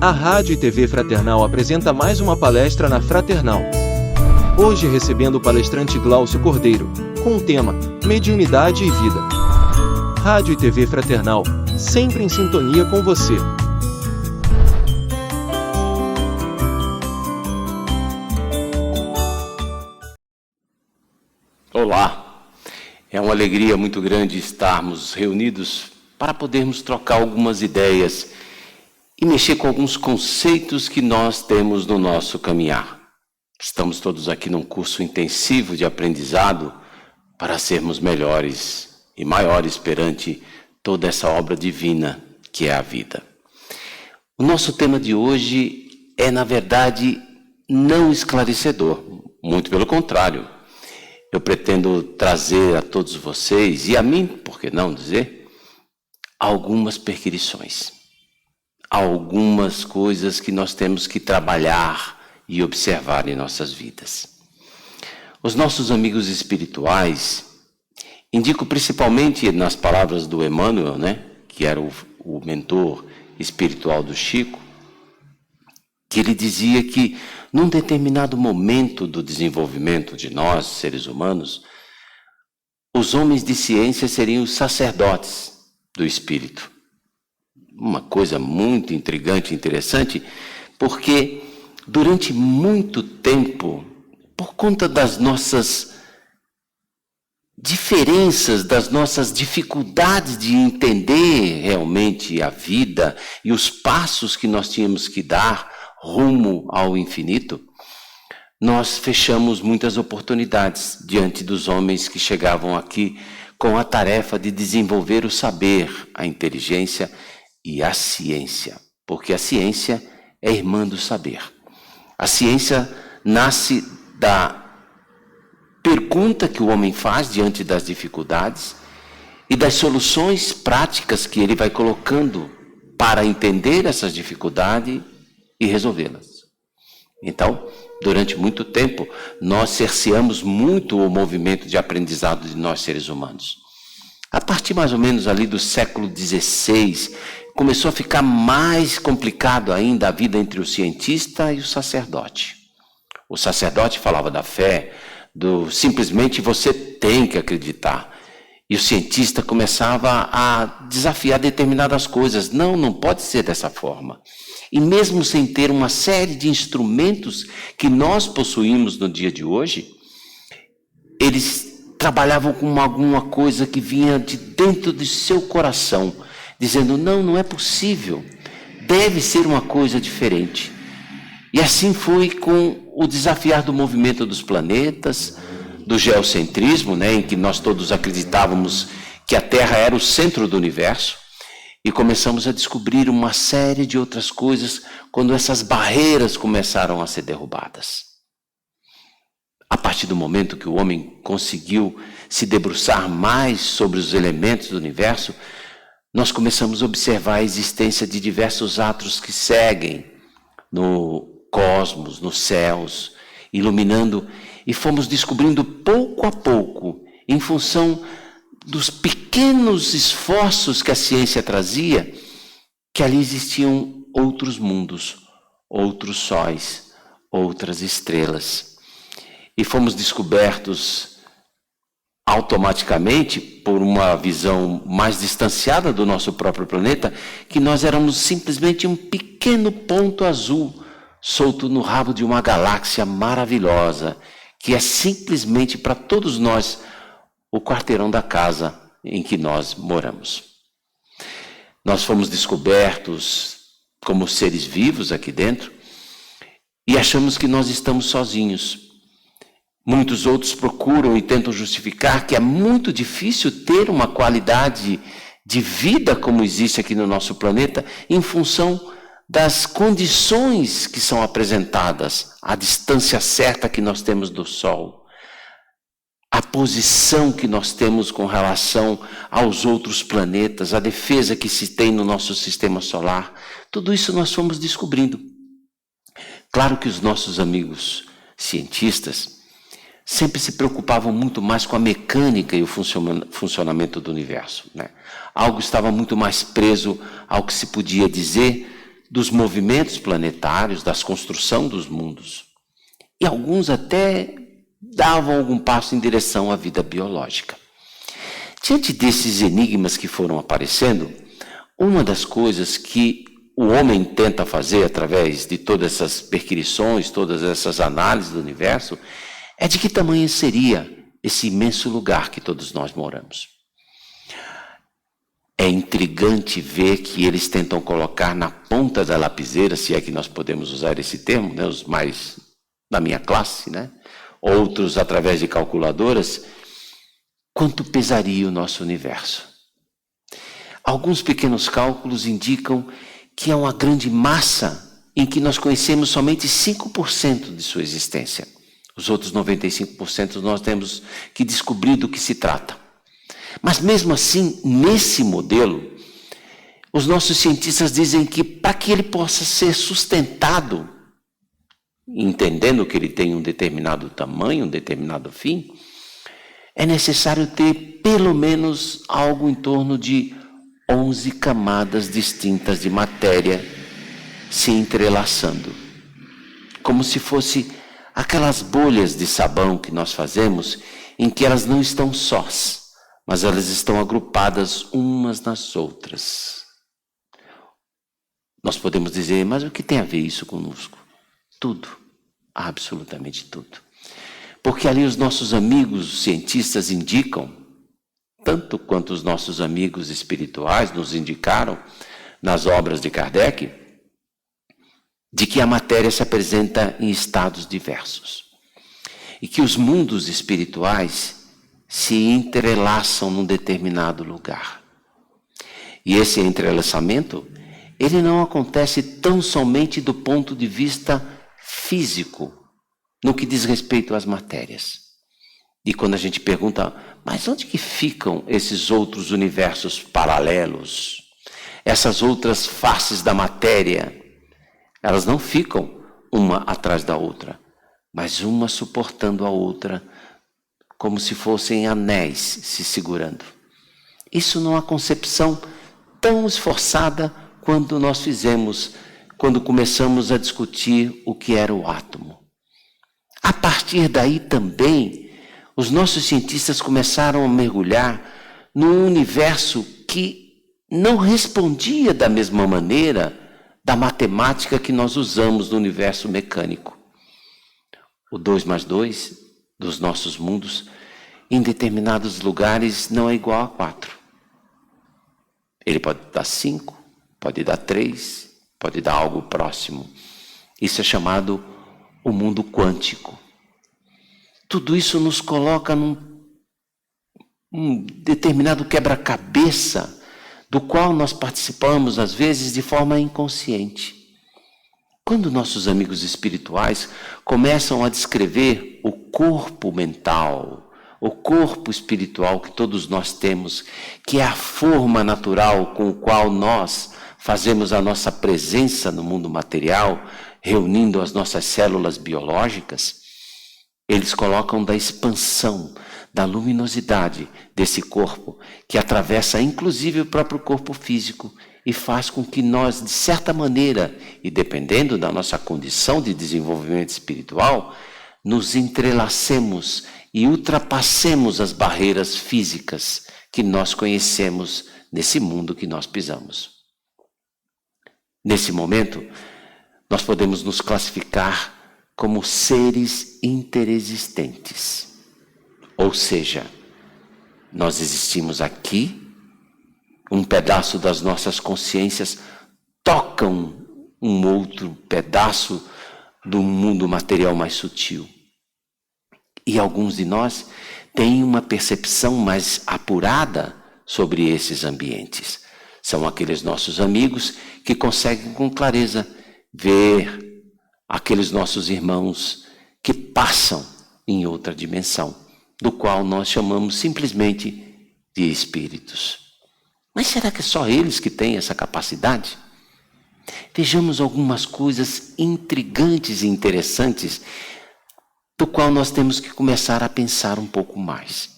A Rádio e TV Fraternal apresenta mais uma palestra na Fraternal. Hoje recebendo o palestrante Glaucio Cordeiro, com o tema Mediunidade e Vida. Rádio e TV Fraternal, sempre em sintonia com você. Olá, é uma alegria muito grande estarmos reunidos para podermos trocar algumas ideias e mexer com alguns conceitos que nós temos no nosso caminhar. Estamos todos aqui num curso intensivo de aprendizado para sermos melhores e maiores perante toda essa obra divina que é a vida. O nosso tema de hoje é, na verdade, não esclarecedor, muito pelo contrário. Eu pretendo trazer a todos vocês, e a mim, por que não dizer, algumas perquisições. Algumas coisas que nós temos que trabalhar e observar em nossas vidas. Os nossos amigos espirituais, indico principalmente nas palavras do Emmanuel, que era o mentor espiritual do Chico, que ele dizia que num determinado momento do desenvolvimento de nós, seres humanos, os homens de ciência seriam os sacerdotes do espírito. Uma coisa muito intrigante e interessante, porque durante muito tempo, por conta das nossas diferenças, das nossas dificuldades de entender realmente a vida e os passos que nós tínhamos que dar rumo ao infinito, nós fechamos muitas oportunidades diante dos homens que chegavam aqui com a tarefa de desenvolver o saber, a inteligência e a ciência, porque a ciência é irmã do saber. A ciência nasce da pergunta que o homem faz diante das dificuldades e das soluções práticas que ele vai colocando para entender essas dificuldades e resolvê-las. Então, durante muito tempo, nós cerceamos muito o movimento de aprendizado de nós seres humanos. A partir mais ou menos ali do século XVI, começou a ficar mais complicado ainda a vida entre o cientista e o sacerdote. O sacerdote falava da fé, simplesmente você tem que acreditar. E o cientista começava a desafiar determinadas coisas. Não pode ser dessa forma. E mesmo sem ter uma série de instrumentos que nós possuímos no dia de hoje, eles trabalhavam com alguma coisa que vinha de dentro do seu coração, dizendo, não é possível, deve ser uma coisa diferente. E assim foi com o desafiar do movimento dos planetas, do geocentrismo, em que nós todos acreditávamos que a Terra era o centro do universo, e começamos a descobrir uma série de outras coisas quando essas barreiras começaram a ser derrubadas. A partir do momento que o homem conseguiu se debruçar mais sobre os elementos do universo, nós começamos a observar a existência de diversos astros que seguem no cosmos, nos céus, iluminando, e fomos descobrindo pouco a pouco, em função dos pequenos esforços que a ciência trazia, que ali existiam outros mundos, outros sóis, outras estrelas. E fomos descobertos automaticamente, por uma visão mais distanciada do nosso próprio planeta, que nós éramos simplesmente um pequeno ponto azul, solto no rabo de uma galáxia maravilhosa, que é simplesmente para todos nós o quarteirão da casa em que nós moramos. Nós fomos descobertos como seres vivos aqui dentro e achamos que nós estamos sozinhos. Muitos outros procuram e tentam justificar que é muito difícil ter uma qualidade de vida como existe aqui no nosso planeta em função das condições que são apresentadas, a distância certa que nós temos do Sol, a posição que nós temos com relação aos outros planetas, a defesa que se tem no nosso sistema solar. Tudo isso nós fomos descobrindo. Claro que os nossos amigos cientistas sempre se preocupavam muito mais com a mecânica e o funcionamento do universo. Algo estava muito mais preso ao que se podia dizer dos movimentos planetários, das construções dos mundos. E alguns até davam algum passo em direção à vida biológica. Diante desses enigmas que foram aparecendo, uma das coisas que o homem tenta fazer através de todas essas perquisições, todas essas análises do universo, é de que tamanho seria esse imenso lugar que todos nós moramos. É intrigante ver que eles tentam colocar na ponta da lapiseira, se é que nós podemos usar esse termo, né, os mais da minha classe, né, outros através de calculadoras, quanto pesaria o nosso universo. Alguns pequenos cálculos indicam que é uma grande massa em que nós conhecemos somente 5% de sua existência. Os outros 95% nós temos que descobrir do que se trata. Mas mesmo assim, nesse modelo, os nossos cientistas dizem que para que ele possa ser sustentado, entendendo que ele tem um determinado tamanho, um determinado fim, é necessário ter pelo menos algo em torno de 11 camadas distintas de matéria se entrelaçando. Como se fosse aquelas bolhas de sabão que nós fazemos, em que elas não estão sós, mas elas estão agrupadas umas nas outras. Nós podemos dizer, mas o que tem a ver isso conosco? Tudo, absolutamente tudo. Porque ali os nossos amigos cientistas indicam, tanto quanto os nossos amigos espirituais nos indicaram nas obras de Kardec, de que a matéria se apresenta em estados diversos. E que os mundos espirituais se entrelaçam num determinado lugar. E esse entrelaçamento, ele não acontece tão somente do ponto de vista físico, no que diz respeito às matérias. E quando a gente pergunta, mas onde que ficam esses outros universos paralelos? Essas outras faces da matéria? Elas não ficam uma atrás da outra, mas uma suportando a outra, como se fossem anéis se segurando. Isso não é uma concepção tão esforçada quanto nós fizemos quando começamos a discutir o que era o átomo. A partir daí também, os nossos cientistas começaram a mergulhar num universo que não respondia da mesma maneira da matemática que nós usamos no universo mecânico. O 2 mais 2 dos nossos mundos, em determinados lugares, não é igual a 4. Ele pode dar 5, pode dar 3, pode dar algo próximo. Isso é chamado o mundo quântico. Tudo isso nos coloca num determinado quebra-cabeça, do qual nós participamos, às vezes, de forma inconsciente. Quando nossos amigos espirituais começam a descrever o corpo mental, o corpo espiritual que todos nós temos, que é a forma natural com o qual nós fazemos a nossa presença no mundo material, reunindo as nossas células biológicas, eles colocam da expansão, da luminosidade desse corpo, que atravessa inclusive o próprio corpo físico e faz com que nós, de certa maneira, e dependendo da nossa condição de desenvolvimento espiritual, nos entrelacemos e ultrapassemos as barreiras físicas que nós conhecemos nesse mundo que nós pisamos. Nesse momento, nós podemos nos classificar como seres interexistentes. Ou seja, nós existimos aqui, um pedaço das nossas consciências tocam um outro pedaço do mundo material mais sutil. E alguns de nós têm uma percepção mais apurada sobre esses ambientes. São aqueles nossos amigos que conseguem com clareza ver aqueles nossos irmãos que passam em outra dimensão, do qual nós chamamos simplesmente de espíritos. Mas será que é só eles que têm essa capacidade? Vejamos algumas coisas intrigantes e interessantes, do qual nós temos que começar a pensar um pouco mais.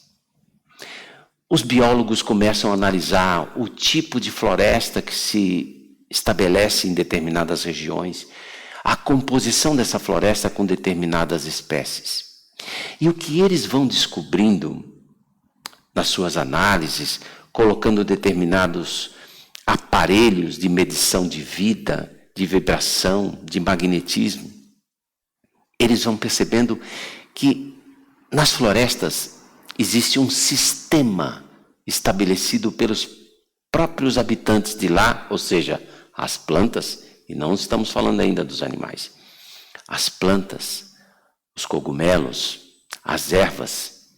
Os biólogos começam a analisar o tipo de floresta que se estabelece em determinadas regiões, a composição dessa floresta com determinadas espécies. E o que eles vão descobrindo nas suas análises, colocando determinados aparelhos de medição de vida, de vibração, de magnetismo, eles vão percebendo que nas florestas existe um sistema estabelecido pelos próprios habitantes de lá, ou seja, as plantas, e não estamos falando ainda dos animais. As plantas, os cogumelos, as ervas,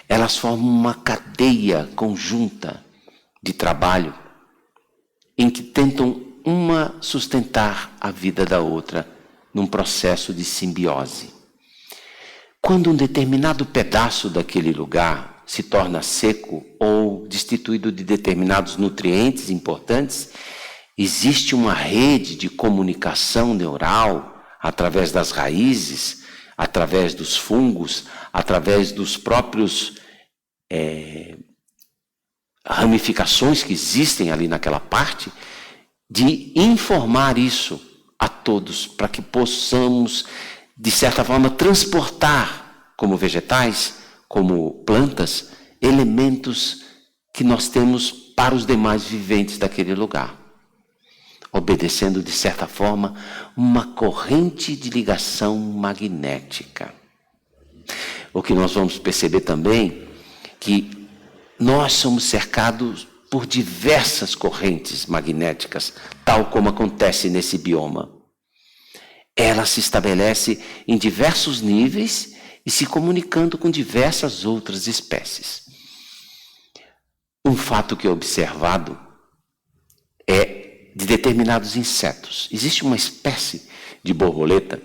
elas formam uma cadeia conjunta de trabalho em que tentam uma sustentar a vida da outra num processo de simbiose. Quando um determinado pedaço daquele lugar se torna seco ou destituído de determinados nutrientes importantes, existe uma rede de comunicação neural através das raízes, através dos fungos, através dos próprios ramificações que existem ali naquela parte, de informar isso a todos, para que possamos, de certa forma, transportar, como vegetais, como plantas, elementos que nós temos para os demais viventes daquele lugar, obedecendo, de certa forma, uma corrente de ligação magnética. O que nós vamos perceber também, que nós somos cercados por diversas correntes magnéticas, tal como acontece nesse bioma. Ela se estabelece em diversos níveis e se comunicando com diversas outras espécies. Um fato que é observado é de determinados insetos. Existe uma espécie de borboleta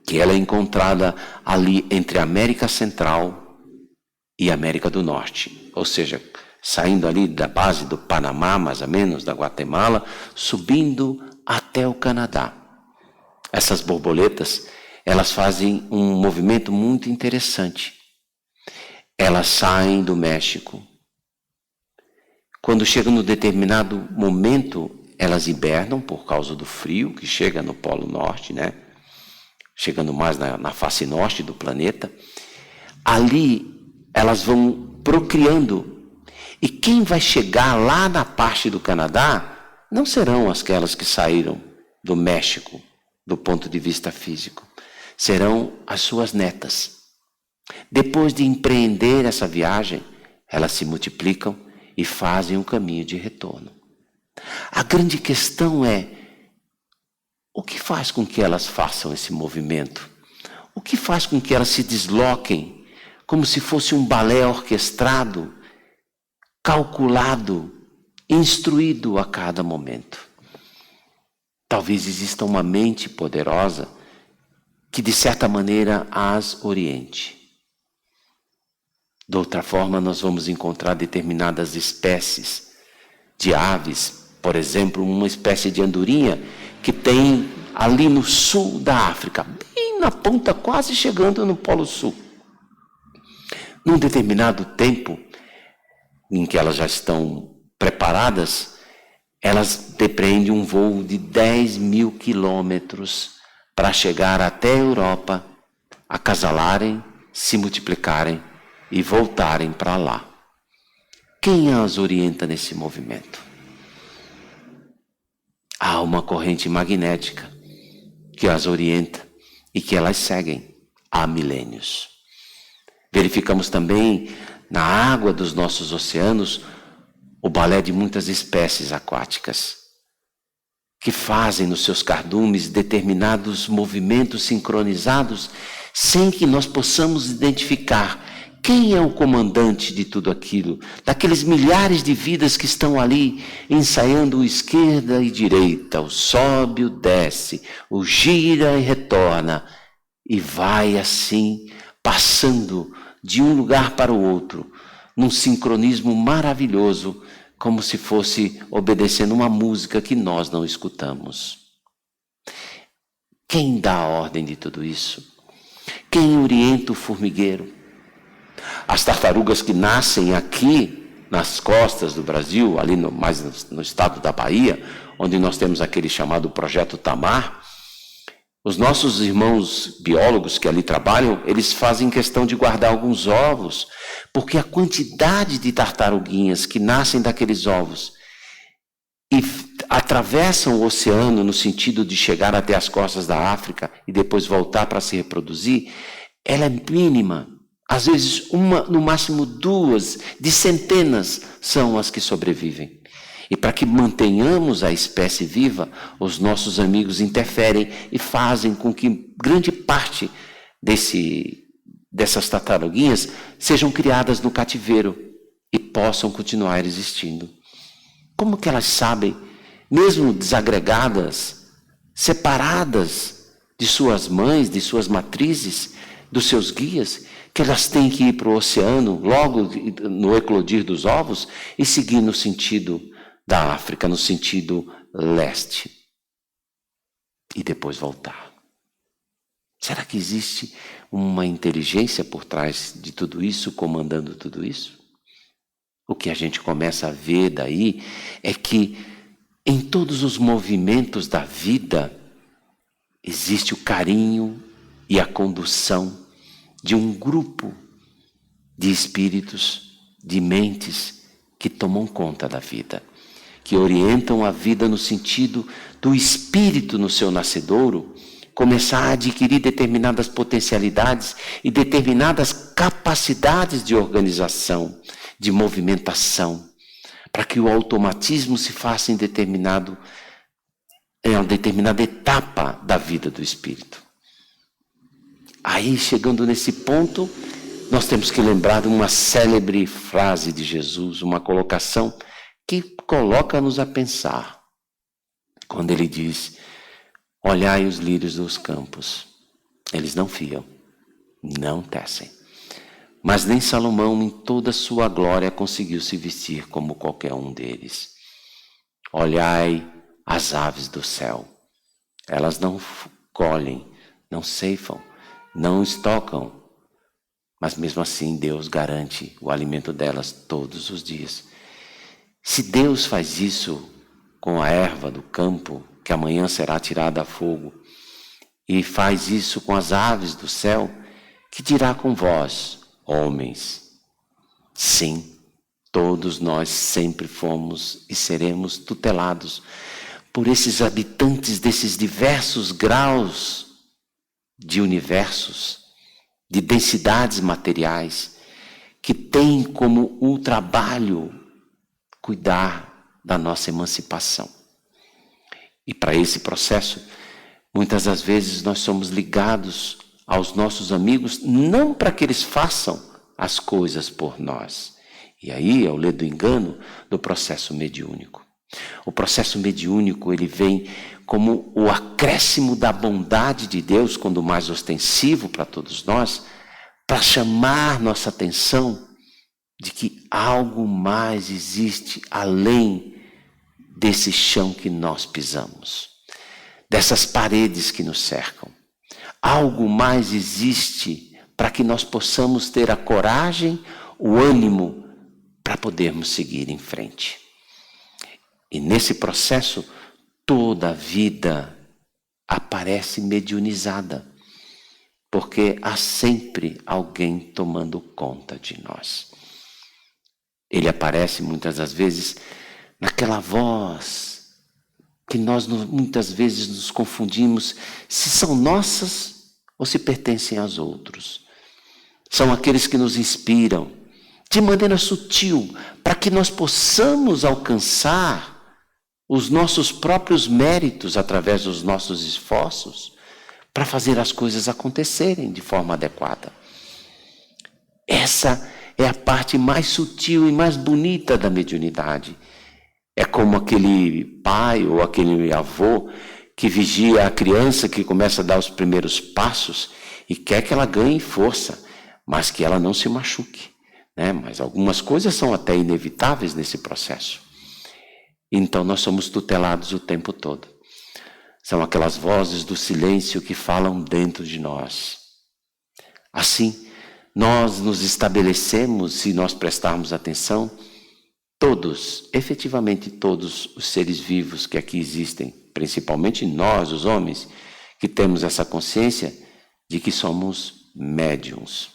que ela é encontrada ali entre a América Central e a América do Norte, ou seja, saindo ali da base do Panamá, mais ou menos, da Guatemala, subindo até o Canadá. Essas borboletas, elas fazem um movimento muito interessante. Elas saem do México. Quando chegam no determinado momento, elas hibernam por causa do frio que chega no Polo Norte, né? Chegando mais na face norte do planeta. Ali, elas vão procriando. E quem vai chegar lá na parte do Canadá não serão aquelas que saíram do México, do ponto de vista físico. Serão as suas netas. Depois de empreender essa viagem, elas se multiplicam e fazem um caminho de retorno. A grande questão é, o que faz com que elas façam esse movimento? O que faz com que elas se desloquem como se fosse um balé orquestrado, calculado, instruído a cada momento? Talvez exista uma mente poderosa que de certa maneira as oriente. De outra forma, nós vamos encontrar determinadas espécies de aves, por exemplo, uma espécie de andorinha que tem ali no sul da África, bem na ponta, quase chegando no Polo Sul. Num determinado tempo, em que elas já estão preparadas, elas depreendem um voo de 10.000 quilômetros para chegar até a Europa, acasalarem, se multiplicarem e voltarem para lá. Quem as orienta nesse movimento? Há uma corrente magnética que as orienta e que elas seguem há milênios. Verificamos também na água dos nossos oceanos o balé de muitas espécies aquáticas que fazem nos seus cardumes determinados movimentos sincronizados sem que nós possamos identificar quem é o comandante de tudo aquilo, daqueles milhares de vidas que estão ali ensaiando o esquerda e direita, o sobe, o desce, o gira e retorna, e vai assim, passando de um lugar para o outro, num sincronismo maravilhoso, como se fosse obedecendo uma música que nós não escutamos. Quem dá a ordem de tudo isso? Quem orienta o formigueiro? As tartarugas que nascem aqui nas costas do Brasil, ali mais no estado da Bahia, onde nós temos aquele chamado Projeto Tamar, os nossos irmãos biólogos que ali trabalham, eles fazem questão de guardar alguns ovos, porque a quantidade de tartaruguinhas que nascem daqueles ovos e atravessam o oceano no sentido de chegar até as costas da África e depois voltar para se reproduzir, ela é mínima. Às vezes uma, no máximo duas, de centenas são as que sobrevivem. E para que mantenhamos a espécie viva, os nossos amigos interferem e fazem com que grande parte dessas tartaruguinhas sejam criadas no cativeiro e possam continuar existindo. Como que elas sabem, mesmo desagregadas, separadas de suas mães, de suas matrizes, dos seus guias, que elas têm que ir para o oceano logo no eclodir dos ovos e seguir no sentido da África, no sentido leste, e depois voltar? Será que existe uma inteligência por trás de tudo isso, comandando tudo isso? O que a gente começa a ver daí é que em todos os movimentos da vida existe o carinho e a condução de um grupo de espíritos, de mentes que tomam conta da vida, que orientam a vida no sentido do espírito no seu nascedouro começar a adquirir determinadas potencialidades e determinadas capacidades de organização, de movimentação, para que o automatismo se faça em uma determinada etapa da vida do espírito. Aí, chegando nesse ponto, nós temos que lembrar de uma célebre frase de Jesus, uma colocação que coloca-nos a pensar, quando ele diz: olhai os lírios dos campos, eles não fiam, não tecem, mas nem Salomão em toda a sua glória conseguiu se vestir como qualquer um deles. Olhai as aves do céu, elas não colhem, não ceifam, não estocam, mas mesmo assim Deus garante o alimento delas todos os dias. Se Deus faz isso com a erva do campo, que amanhã será tirada a fogo, e faz isso com as aves do céu, que dirá com vós, homens? Sim, todos nós sempre fomos e seremos tutelados por esses habitantes desses diversos graus de universos, de densidades materiais, que têm como um trabalho cuidar da nossa emancipação. E para esse processo, muitas das vezes nós somos ligados aos nossos amigos, não para que eles façam as coisas por nós. E aí é o ledo engano do processo mediúnico. O processo mediúnico, ele vem como o acréscimo da bondade de Deus, quando mais ostensivo para todos nós, para chamar nossa atenção de que algo mais existe além desse chão que nós pisamos, dessas paredes que nos cercam. Algo mais existe para que nós possamos ter a coragem, o ânimo para podermos seguir em frente. E nesse processo, toda a vida aparece mediunizada, porque há sempre alguém tomando conta de nós. Ele aparece muitas das vezes naquela voz que nós muitas vezes nos confundimos se são nossas ou se pertencem aos outros. São aqueles que nos inspiram de maneira sutil para que nós possamos alcançar os nossos próprios méritos através dos nossos esforços para fazer as coisas acontecerem de forma adequada. Essa é a parte mais sutil e mais bonita da mediunidade. É como aquele pai ou aquele avô que vigia a criança que começa a dar os primeiros passos e quer que ela ganhe força, mas que ela não se machuque, né? Mas algumas coisas são até inevitáveis nesse processo. Então nós somos tutelados o tempo todo. São aquelas vozes do silêncio que falam dentro de nós. Assim, nós nos estabelecemos, se nós prestarmos atenção, todos, efetivamente todos os seres vivos que aqui existem, principalmente nós, os homens, que temos essa consciência de que somos médiuns.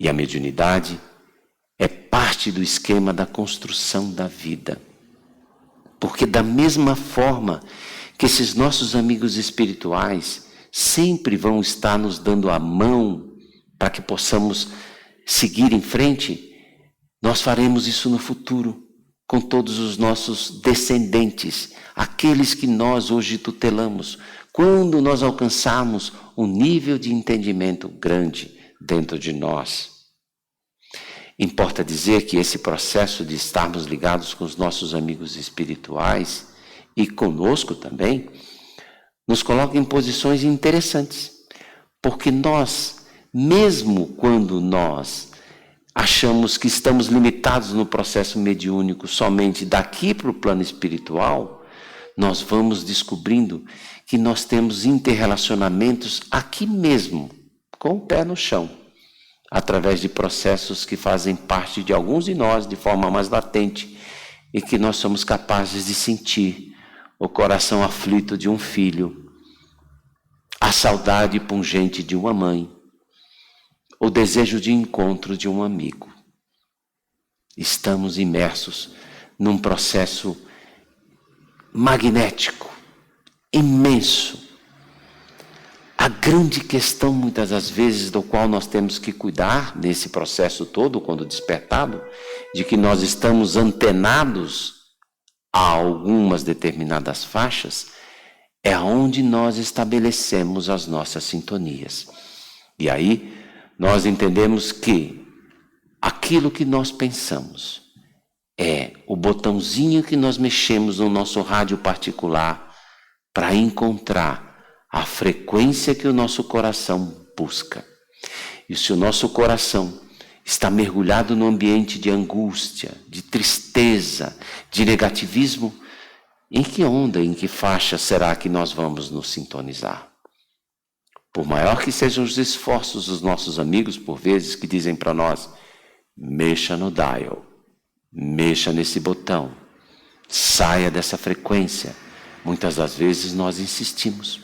E a mediunidade é parte do esquema da construção da vida. Porque da mesma forma que esses nossos amigos espirituais sempre vão estar nos dando a mão para que possamos seguir em frente, nós faremos isso no futuro, com todos os nossos descendentes, aqueles que nós hoje tutelamos, quando nós alcançarmos um nível de entendimento grande dentro de nós. Importa dizer que esse processo de estarmos ligados com os nossos amigos espirituais e conosco também, nos coloca em posições interessantes, porque nós, mesmo quando nós achamos que estamos limitados no processo mediúnico somente daqui para o plano espiritual, nós vamos descobrindo que nós temos interrelacionamentos aqui mesmo, com o pé no chão, através de processos que fazem parte de alguns de nós de forma mais latente e que nós somos capazes de sentir o coração aflito de um filho, a saudade pungente de uma mãe, o desejo de encontro de um amigo. Estamos imersos num processo magnético, imenso. A grande questão, muitas das vezes, do qual nós temos que cuidar nesse processo todo, quando despertado, de que nós estamos antenados a algumas determinadas faixas, é onde nós estabelecemos as nossas sintonias. E aí, nós entendemos que aquilo que nós pensamos é o botãozinho que nós mexemos no nosso rádio particular para encontrar a frequência que o nosso coração busca. E se o nosso coração está mergulhado no ambiente de angústia, de tristeza, de negativismo, em que onda, em que faixa será que nós vamos nos sintonizar? Por maior que sejam os esforços dos nossos amigos, por vezes, que dizem para nós, mexa no dial, mexa nesse botão, saia dessa frequência. Muitas das vezes nós insistimos.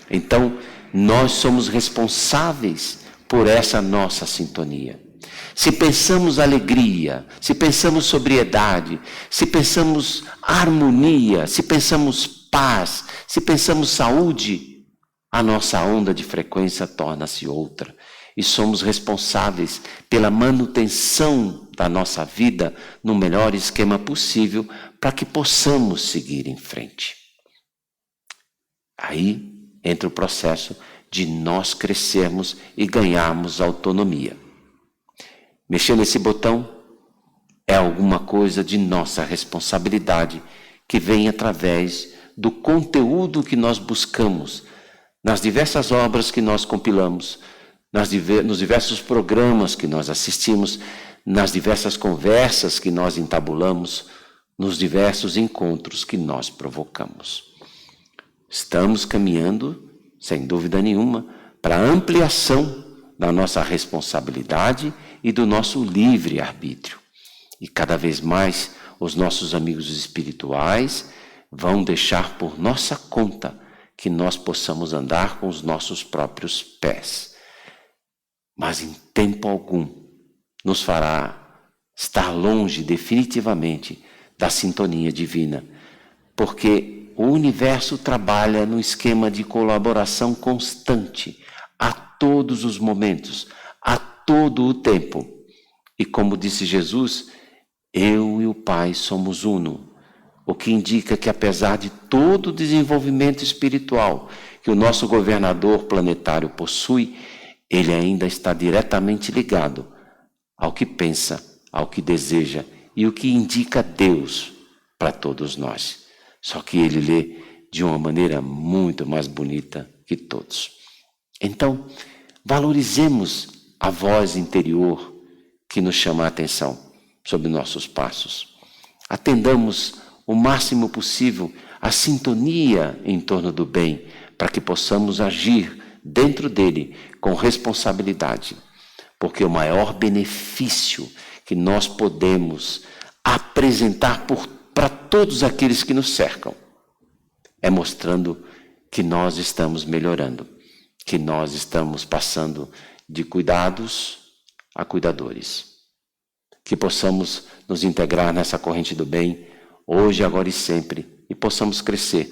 Então, nós somos responsáveis por essa nossa sintonia. Se pensamos alegria, se pensamos sobriedade, se pensamos harmonia, se pensamos paz, se pensamos saúde, a nossa onda de frequência torna-se outra. E somos responsáveis pela manutenção da nossa vida no melhor esquema possível para que possamos seguir em frente. Aí entra o processo de nós crescermos e ganharmos autonomia. Mexer nesse botão é alguma coisa de nossa responsabilidade que vem através do conteúdo que nós buscamos nas diversas obras que nós compilamos, nos diversos programas que nós assistimos, nas diversas conversas que nós entabulamos, nos diversos encontros que nós provocamos. Estamos caminhando, sem dúvida nenhuma, para a ampliação da nossa responsabilidade e do nosso livre-arbítrio. E cada vez mais os nossos amigos espirituais vão deixar por nossa conta que nós possamos andar com os nossos próprios pés. Mas em tempo algum nos fará estar longe definitivamente da sintonia divina, porque o universo trabalha no esquema de colaboração constante, a todos os momentos, a todo o tempo. E como disse Jesus, eu e o Pai somos uno. O que indica que, apesar de todo o desenvolvimento espiritual que o nosso governador planetário possui, ele ainda está diretamente ligado ao que pensa, ao que deseja e o que indica Deus para todos nós. Só que ele lê de uma maneira muito mais bonita que todos. Então, valorizemos a voz interior que nos chama a atenção sobre nossos passos. Atendamos o máximo possível a sintonia em torno do bem, para que possamos agir dentro dele com responsabilidade. Porque o maior benefício que que nós podemos apresentar para todos aqueles que nos cercam é mostrando que nós estamos melhorando, que nós estamos passando de cuidados a cuidadores. Que possamos nos integrar nessa corrente do bem, hoje, agora e sempre, e possamos crescer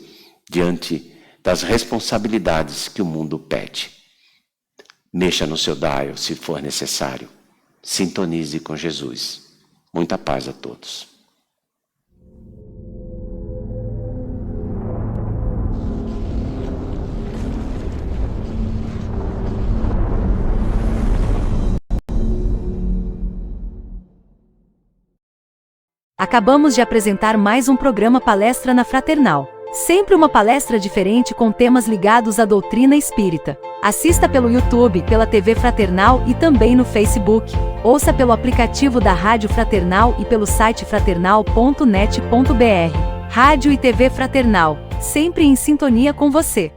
diante das responsabilidades que o mundo pede. Mexa no seu dial, se for necessário. Sintonize com Jesus. Muita paz a todos. Acabamos de apresentar mais um programa Palestra na Fraternal. Sempre uma palestra diferente com temas ligados à doutrina espírita. Assista pelo YouTube, pela TV Fraternal e também no Facebook. Ouça pelo aplicativo da Rádio Fraternal e pelo site fraternal.net.br. Rádio e TV Fraternal, sempre em sintonia com você.